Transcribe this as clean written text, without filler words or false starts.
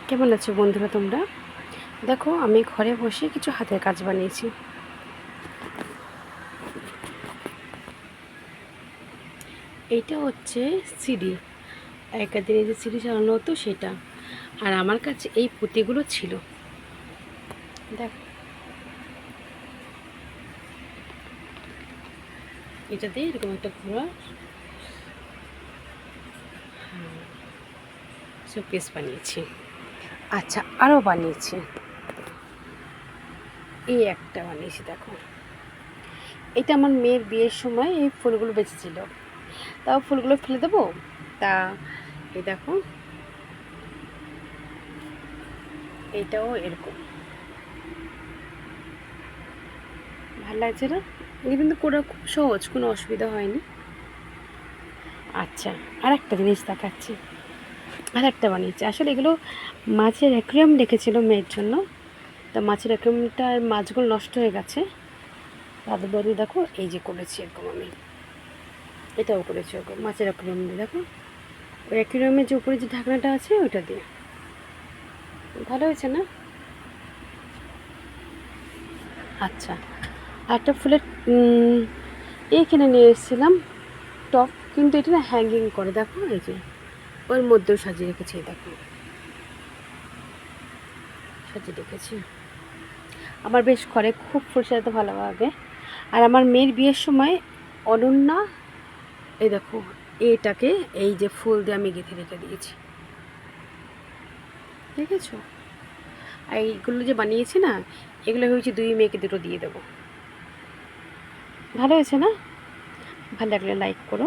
কেমন আছো বন্ধুরা তোমরা? দেখো, আমি ঘরে বসে কিছু হাতের কাজ বানিয়েছি। এইটা হচ্ছে সিডি। আগেকার দিনে যে সিডি চালানো হতো সেটা। আর আমার কাছে এই পুঁতিগুলো ছিল। দেখো, এটা দিয়ে এরকম একটা পুরো শোকেস বানিয়েছি। আচ্ছা, আরও বানিয়েছি। এই একটা বানিয়েছি, দেখো। এটা আমার মেয়ের বিয়ের সময় এই ফুলগুলো বেঁচেছিল। তাও ফুলগুলো ফেলে দেবো, তা এই দেখো, এইটাও এরকম ভালো লাগছে না? এটা কিন্তু করা খুব সহজ, কোনো অসুবিধা হয়নি। আচ্ছা, আর একটা জিনিস দেখাচ্ছি। আর একটা বানিয়েছি, আসলে এগুলো মাছের অ্যাকুয়ারিয়াম রেখেছিল মেয়ের জন্য। তা মাছের অ্যাকুয়ারিয়ামটার মাছগুলো নষ্ট হয়ে গেছে। তাদের বাড়ি দেখো, এই যে করেছি এরকম আমি। এটাও করেছি ওরকম মাছের অ্যাকুয়ারিয়াম দিয়ে, দেখো। ওই অ্যাকুয়ারিয়ামের যে উপরে যে ঢাকনাটা আছে ওইটা দিয়ে। ভালো হয়েছে না? আচ্ছা, আর একটা ফুলের এই কিনে নিয়ে এসেছিলাম, টপ। কিন্তু এটা না হ্যাঙ্গিং করে, দেখো এই যে ওর মধ্যেও সাজিয়ে রেখেছি, দেখো সাজিয়ে রেখেছি। আমার বেশ ঘরে খুব ফুল সাজাতে ভালো লাগে। আর আমার মেয়ের বিয়ের সময় অনন্যা, এই দেখো, এটাকে এই যে ফুল দিয়ে আমি গেঁথে রেখে দিয়েছি, দেখেছো? আর এইগুলো যে বানিয়েছি না, এগুলো হয়েছে দুই মেয়েকে দুটো দিয়ে দেবো। ভালো হয়েছে না? ভালো লাগলে লাইক করো।